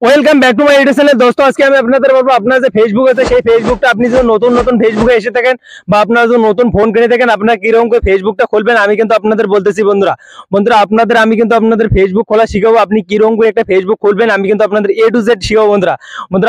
Welcome back to my YouTube channel. দোস্ত আজকে আমি আপনাদের বলবো, আপনার যে ফেসবুক আছে সেই ফেসবুকটা আপনি যদি নতুন নতুন ফেসবুকে এসে থাকেন বা আপনার যদি নতুন ফোন কিনে থাকেন, আপনার কিরকম করে ফেসবুকটা খুলবেন আমি কিন্তু আপনাদের বলতেছি বন্ধুরা। আমি কিন্তু আপনাদের ফেসবুক খোলা শিখাবো। আপনি কিরকম করে একটা ফেসবুক খুলবেন আমি কিন্তু আপনাদের এ টু জেড শিখাবো বন্ধুরা।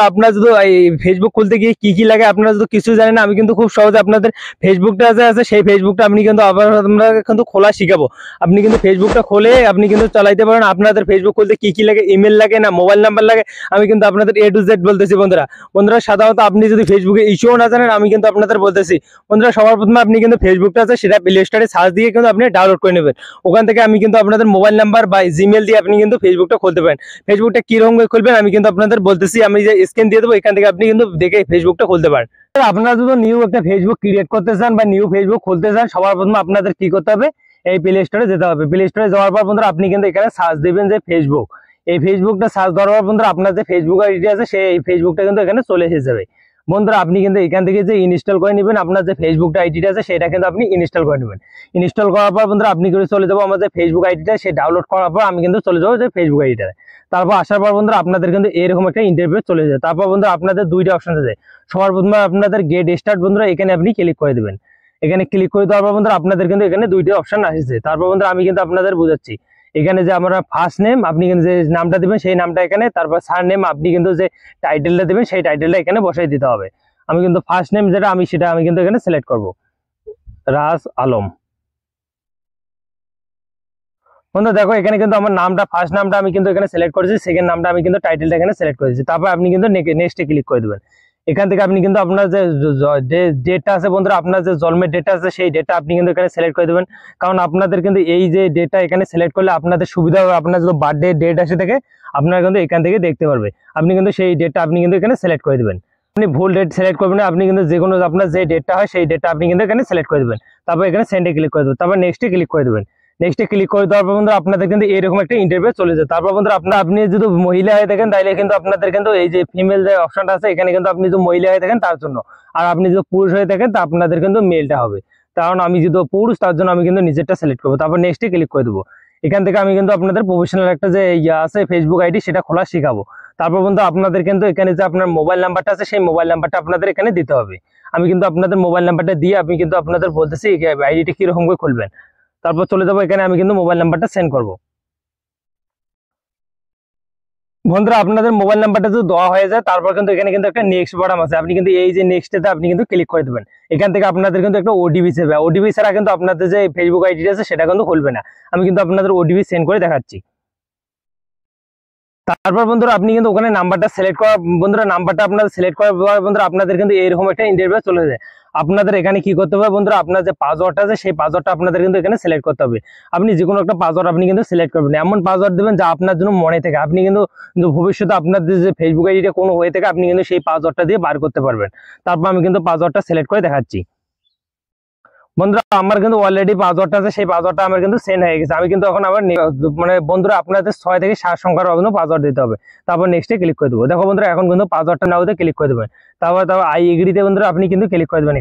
আপনার যদি এই ফেসবুক খুলতে গিয়ে কি কি লাগে আপনারা যদি কিছু জানেন, আমি কিন্তু খুব সহজে আপনাদের ফেসবুকটা যে আছে সেই ফেসবুকটা আপনি কিন্তু আবার আমরা কিন্তু খোলা শিখাবো। আপনি কিন্তু ফেসবুকটা খোলে আপনি কিন্তু চালাইতে পারেন। আপনাদের ফেসবুক খুলতে কি কি লাগে, ইমেল লাগে না মোবাইল নাম্বার লাগে, আমি কিন্তু আপনাদের এ টু জেড বলতেছি বন্ধুরা। সাধারণত আপনি যদি ফেসবুকে ইস্যুও না জানেন আমি কিন্তু আপনাদের বলতেছি বন্ধুরা। সবার প্রথমে আপনি কিন্তু ফেসবুকটা আছে সেটা প্লে স্টোরে সার্চ দিয়ে কিন্তু আপনি ডাউনলোড করে নেবেন। ওখান থেকে আমি কিন্তু আপনাদের মোবাইল নাম্বার বা জিমেল দিয়ে আপনি কিন্তু ফেসবুকটা খুলতে পারেন। ফেসবুকটা কিরকম খুলবেন আমি কিন্তু আপনাদের বলতেছি, আমি যে স্ক্রিন দিয়ে দেবো এখান থেকে আপনি কিন্তু দেখে ফেসবুকটা খুলতে পারেন। আপনারা যদি নিউ একটা ফেসবুক ক্রিয়েট করতে চান বা নিউ ফেসবুক খুলতে চান, সবার প্রথমে আপনাদের কি করতে হবে, এই প্লে স্টোরে যেতে হবে। প্লে স্টোরে যাওয়ার পর বন্ধুরা আপনি কিন্তু এখানে সার্চ দিবেন যে ফেসবুক। এই ফেসবুকটা সার্চ দেওয়ার পর বন্ধুরা আপনার যে ফেসবুক আইডি আছে সেই ফেসবুকটা কিন্তু এখানে চলে এসে যাবে। বন্ধুরা আপনি কিন্তু এখান থেকে যে ইনস্টল করে নেবেন, আপনার যে ফেসবুকটা আইডিটা আছে সেটা কিন্তু আপনি ইনস্টল করে নেবেন। ইনস্টল করার পর বন্ধুরা আপনি কিন্তু চলে যাবো আমার যে ফেসবুক আইডিটা সেই ডাউনলোড করার পর আমি কিন্তু চলে যাবো যে ফেসবুক আইডিটা। তারপর আসার পর বন্ধুরা আপনাদের কিন্তু এরকম একটা ইন্টারভিউ চলে যায়। তারপর বন্ধুরা আপনাদের দুইটা অপশন আছে। সবার প্রথমে আপনাদের গেট স্টার্ট বন্ধুরা এখানে আপনি ক্লিক করে দেবেন। এখানে ক্লিক করে দেওয়ার পর বন্ধুরা আপনাদের কিন্তু এখানে দুইটা অপশন আসছে। তারপর বন্ধুরা আমি কিন্তু আপনাদের বুঝাচ্ছি, এখানে যে আমরা ফার্স্ট নেম আপনি কিন্তু যে নামটা দিবেন সেই নামটা এখানে, তারপর সার নেম আপনি কিন্তু যে টাইটেলটা দিবেন সেই টাইটেলটা এখানে বসাই দিতে হবে। আমি কিন্তু ফার্স্ট নেম যেটা আমি সেটা আমি কিন্তু এখানে সিলেক্ট করব, রাজ আলম। বন্ধু দেখো এখানে কিন্তু আমার নামটা ফার্স্ট নামটা আমি কিন্তু এখানে সিলেক্ট করেছি, সেকেন্ড নামটা আমি কিন্তু টাইটেলটা এখানে সিলেক্ট করেছি। তারপর আপনি কিন্তু নেক্সটে ক্লিক করে দেবেন। এখান থেকে আপনি কিন্তু আপনার যে ডেটটা আছে বন্ধুরা, আপনার যে জন্মের ডেটটা আছে সেই ডেটটা আপনি কিন্তু এখানে সিলেক্ট করে দেবেন। কারণ আপনাদের কিন্তু এই যে ডেটটা এখানে সিলেক্ট করলে আপনাদের সুবিধা হবে। আপনার যদি বার্থডে ডেট আসে থাকে আপনারা কিন্তু এখান থেকে দেখতে পারবে। আপনি কিন্তু সেই ডেটটা আপনি কিন্তু এখানে সিলেক্ট করে দেবেন। আপনি ভুল ডেট সিলেক্ট করবেন না, আপনি কিন্তু যে কোনো আপনার যে ডেটটা হয় সেই ডেটটা আপনি কিন্তু এখানে সিলেক্ট করে দেবেন। তারপর এখানে সেন্ডে ক্লিক করে দেবেন, তারপর নেক্সটে ক্লিক করে দেবেন। নেক্সটে ক্লিক করে দেওয়ার পর বন্ধুরা আপনাদের কিন্তু এরকম একটা ইন্টারভিউ চলে যায়। তারপর বন্ধুরা আপনি যদি মহিলা হয়ে থাকেন তাহলে কিন্তু আপনাদের কিন্তু এই যে ফিমেল যে অপশনটা আছে এখানে কিন্তু আপনি যদি মহিলা হয়ে থাকেন তার জন্য, আর আপনি যদি পুরুষ হয়ে থাকেন তা আপনাদের কিন্তু মেলটা হবে। কারণ আমি যদি পুরুষ তার জন্য আমি কিন্তু নিজেরটা সিলেক্ট করবো। তারপর নেক্সটে ক্লিক করে দেবো। এখান থেকে আমি কিন্তু আপনাদের প্রফেশনাল একটা যে ইয়ে আছে ফেসবুক আইডি সেটা খোলা শিখাবো। তারপর বন্ধু আপনাদের কিন্তু এখানে যে আপনার মোবাইল নাম্বারটা আছে সেই মোবাইল নাম্বারটা আপনাদের এখানে দিতে হবে। আমি কিন্তু আপনাদের মোবাইল নাম্বারটা দিয়ে আমি কিন্তু আপনাদের বলতেছি আইডিটা কিরকম করে খুলবেন। তারপর চলে যাবো এখানে আমি কিন্তু মোবাইল নাম্বারটা সেন্ড করব। বন্ধুরা আপনাদের মোবাইল নাম্বারটা যদি দেওয়া হয়ে যায় তারপর কিন্তু এখানে কিন্তু একটা নেক্সট বাটন আছে, আপনি কিন্তু এই যে নেক্সটটাতে আপনি কিন্তু ক্লিক করে দেবেন। এখান থেকে আপনাদের কিন্তু একটা ওটিপি চাইবে, ওটিপি ছাড়া কিন্তু আপনাদের যে ফেসবুক আইডি আছে সেটা কিন্তু খুলবে না। আমি কিন্তু আপনাদের ওটিপি সেন্ড করে দেখাচ্ছি। তারপর বন্ধুরা আপনি কিন্তু ওখানে নাম্বারটা সিলেক্ট করা, বন্ধুরা নাম্বারটা আপনাদের সিলেক্ট করার পর বন্ধুরা আপনাদের কিন্তু এরকম একটা ইন্টারভিউ চলে যায়। আপনাদের এখানে কি করতে হবে বন্ধুরা, আপনার যে পাসওয়ার্ডটা আছে সেই পাসওয়ার্ডটা আপনাদের কিন্তু এখানে সিলেক্ট করতে হবে। আপনি যে কোনো একটা পাসওয়ার্ড আপনি কিন্তু সিলেক্ট করবেন, এমন পাসওয়ার্ড দেবেন যা আপনার জন্য মনে থাকে। আপনি কিন্তু ভবিষ্যতে আপনাদের যে ফেসবুক আইডিটা কোনো হয়ে থাকে আপনি কিন্তু সেই পাসওয়ার্ডটা দিয়ে বার করতে পারবেন। তারপর আমি কিন্তু পাসওয়ার্ডটা সিলেক্ট করে দেখাচ্ছি। বন্ধুরা আমার কিন্তু অলরেডি পাসওয়ার্ডটা আছে সেই পাসওয়ার্ডটা আমার কিন্তু সেন্ড হয়ে গেছে। আমি কিন্তু এখন আবার মানে বন্ধুরা আপনাদের 6 থেকে 7 সংখ্যার কিন্তু পাসওয়ার্ড দিতে হবে। তারপর নেক্সটে ক্লিক করে দেবো। দেখো বন্ধুরা এখন কিন্তু পাসওয়ার্ডটা নাও ক্লিক করে দেবেন। তারপর আই এগ্রিতে বন্ধুরা আপনি কিন্তু ক্লিক করে দেবেন।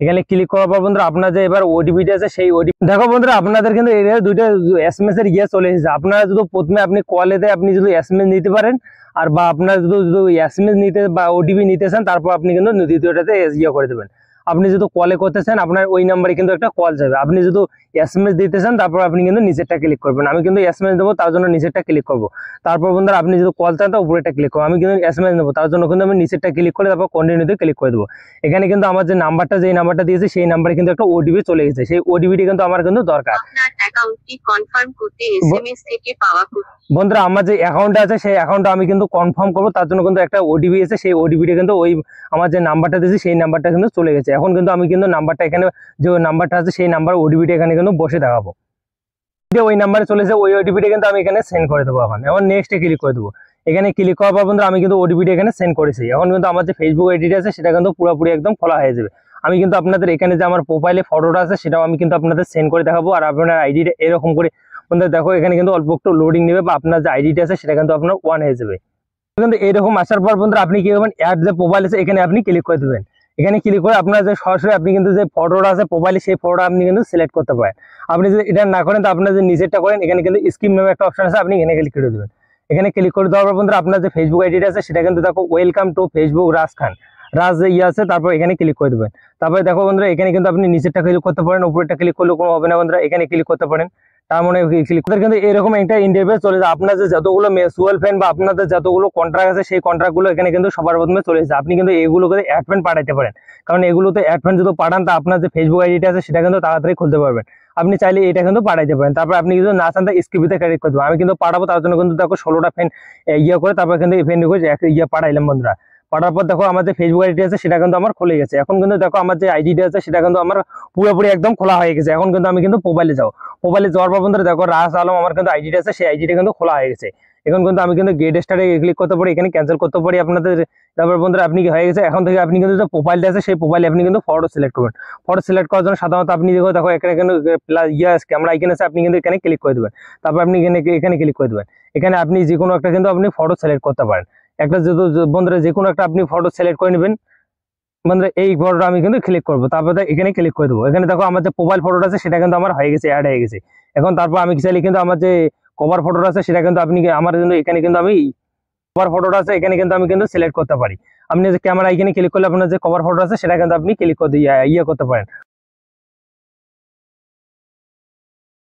এখানে ক্লিক করার পর বন্ধুরা আপনার যে এবার ওটিপিটা আছে সেই ওটিপি দেখো বন্ধুরা আপনাদের কিন্তু এই দুইটা এসএমএস এর ইয়ে চলে এসেছে। আপনারা যদি প্রথমে আপনি কলেতে আপনি যদি এসএমএস নিতে পারেন, আর বা আপনার যদি এসএমএস নিতে বা ওটিপি নিতে চান তারপর আপনি কিন্তু দ্বিতীয়টাতে ইয়ে করে দেবেন। আপনি যদি কলে করতে চান আপনার ওই নাম্বারে কিন্তু একটা কল যাবে। আপনি যদি এসএমএস দিতে চান তারপর আপনি কিন্তু নিচেরটা ক্লিক করবেন। আমি কিন্তু এসএমএস দেবো তার জন্য নিচেরটা ক্লিক করবো। তারপর বন্ধুরা আপনি যদি কল চান তো উপরেটা ক্লিক করবো। আমি কিন্তু এসএমএস নেবো তার জন্য কিন্তু আমি নিচেরটা ক্লিক করে তারপর কন্টিনিউতে ক্লিক করে দেবো। এখানে কিন্তু আমার যে নাম্বারটা যেই নাম্বারটা দিয়েছে সেই নাম্বারে কিন্তু একটা ওটিপি চলে গেছে। সেই ওটিপিটি কিন্তু আমার কিন্তু দরকার। আপনার অ্যাকাউন্টটি কনফার্ম করতে এসএমএস থেকে পাওয়া বন্ধুরা আমার যে অ্যাকাউন্ট আছে সেই অ্যাকাউন্টটা আমি কিন্তু কনফার্ম করবো, তার জন্য কিন্তু একটা ওটিপি এসে সেই ওটিপিটা কিন্তু ওই আমার যে নাম্বারটা দিয়েছি সেই নাম্বারটা কিন্তু চলে গেছে। এখন কিন্তু আমি কিন্তু নাম্বারটা এখানে যে নাম্বারটা আছে সেই নাম্বার ওটিপিটা এখানে কিন্তু বসে দেখাবো। ওই নাম্বারে চলেছে ওই ওটিপিটা কিন্তু আমি এখানে সেন্ড করে দেবো। এখন নেক্সটে ক্লিক করে দেবো। এখানে ক্লিক করার পর বন্ধুরা আমি কিন্তু ওটিপিটা এখানে সেন্ড করেছি। এখন কিন্তু আমার যে ফেসবুক আইডিটা আছে সেটা কিন্তু পুরোপুরি একদম খোলা হয়ে যাবে। আমি কিন্তু আপনাদের এখানে যে আমার প্রোফাইলে ফটোটা আছে সেটাও আমি কিন্তু আপনাদের সেন্ড করে দেখাবো। আর আপনার আইডিটা এরকম করে বন্ধুরা দেখো এখানে কিন্তু অল্প একটু লোডিং নেবে বা আপনার যে আইডিটা আছে সেটা কিন্তু আপনার ওয়ান হয়ে যাবে। কিন্তু এরকম আসার পর বন্ধুরা আপনি কি করবেন, অ্যাড যে প্রোফাইল আছে এখানে আপনি ক্লিক করে দেবেন। এখানে ক্লিক করে আপনার যে সরাসরি আপনি কিন্তু যে ফটোটা আছে প্রোফাইলে সেই ফটোটা আপনি কিন্তু সিলেক্ট করতে পারেন। আপনি যদি এটা না করেন তো আপনার যে নিচেরটা করেন এখানে কিন্তু স্কিপ নামে একটা অপশন আছে, আপনি এখানে ক্লিক করে দেবেন। এখানে ক্লিক করে দেওয়ার পর বন্ধুরা আপনার যে ফেসবুক আইডিটা আছে সেটা কিন্তু দেখো ওয়েলকাম টু ফেসবুক রাজ খান, রাজ যে ইয়ে আছে, তারপর এখানে ক্লিক করে দেবেন। তারপরে দেখো বন্ধুরা এখানে কিন্তু আপনি নিচেরটা ক্লিক করতে পারেন, উপরেরটা ক্লিক করলে কোনো হবে না বন্ধুরা, এখানে ক্লিক করতে পারেন। তার মানে ক্লিক করতে কিন্তু এরকম একটা ইন্টারভিউ চলে যায়। আপনার যে যতগুলো মিউচুয়াল ফান্ড বা আপনাদের যতগুলো কন্ট্রাক্ট আছে সেই কন্ট্রাক্ট গুলো এখানে কিন্তু সবার প্রথমে চলে যায়। আপনি কিন্তু এগুলো করে অ্যাড ফান্ড পাঠাতে পারেন, কারণ এগুলোতে অ্যাড ফান্ড যদি পাঠান তা আপনার যে ফেসবুক আইডিটা আছে সেটা কিন্তু তাড়াতাড়ি খুলতে পারবেন। আপনি চাইলে এটা কিন্তু পাঠাইতে পারেন। তারপর আপনি কিন্তু না চান স্ক্রিপ্টে ক্রেডিট করতে পারেন। আমি কিন্তু পাঠাবো, তার জন্য কিন্তু দেখো 16টা ফ্রেন্ড ইয়ে করে তারপর কিন্তু ফ্রেন্ড করে ইয়ে পাঠাইলাম বন্ধুরা। পাঠার পর দেখো আমার যে ফেসবুক আইডি আছে সেটা কিন্তু আমার খুলে গেছে। এখন কিন্তু দেখো আমার যে আইডিটা আছে সেটা কিন্তু আমার পুরোপুরি একদম খোলা হয়ে গেছে। এখন কিন্তু আমি কিন্তু মোবাইলে যাও, মোবাইলে যাওয়ার পর বন্ধুরা দেখো রাজ আলম আমার কিন্তু আইডিটা আছে, সেই আইডিটা কিন্তু খোলা হয়ে গেছে। এখন কিন্তু আমি কিন্তু গেট স্টারে ক্লিক করতে পারি, এখানে ক্যান্সেল করতে পারি আপনাদের। তারপর বন্ধুরা আপনি কি হয়ে গেছে, এখন থেকে আপনি কিন্তু যে প্রোফাইলটা আছে সেই প্রোফাইলে আপনি কিন্তু ফটো সিলেক্ট করবেন। ফটো সিলেক্ট করার জন্য সাধারণত আপনি দেখো এখানে কিন্তু প্লাস ক্যামেরা আইকন আছে, আপনি কিন্তু এখানে ক্লিক করে দেবেন। তারপর আপনি এখানে ক্লিক করে দেবেন। এখানে আপনি যে কোনো একটা কিন্তু আপনি ফটো সিলেক্ট করতে পারেন। একটা যেহেতু বন্ধুরা যে কোনো একটা আপনি ফটো সিলেক্ট করে নেবেন। বন্ধুরা এই ফটোটা আমি কিন্তু ক্লিক করবো, তারপর এখানে ক্লিক করে দেবো। এখানে দেখো আমার যে প্রোফাইল ফটোটা আছে সেটা কিন্তু আমার হয়ে গেছে, অ্যাড হয়ে গেছে। এখন তারপর আমি চাইলে কিন্তু আমার যে কভার ফটোটা আছে সেটা কিন্তু আপনি আমার কিন্তু এখানে কিন্তু আমি কভার ফটোটা আছে এখানে কিন্তু আমি কিন্তু সিলেক্ট করতে পারি। আপনি যে ক্যামেরা এখানে ক্লিক করলে আপনার যে কভার ফটো আছে সেটা কিন্তু আপনি ক্লিক করে ইয়ে করতে পারেন।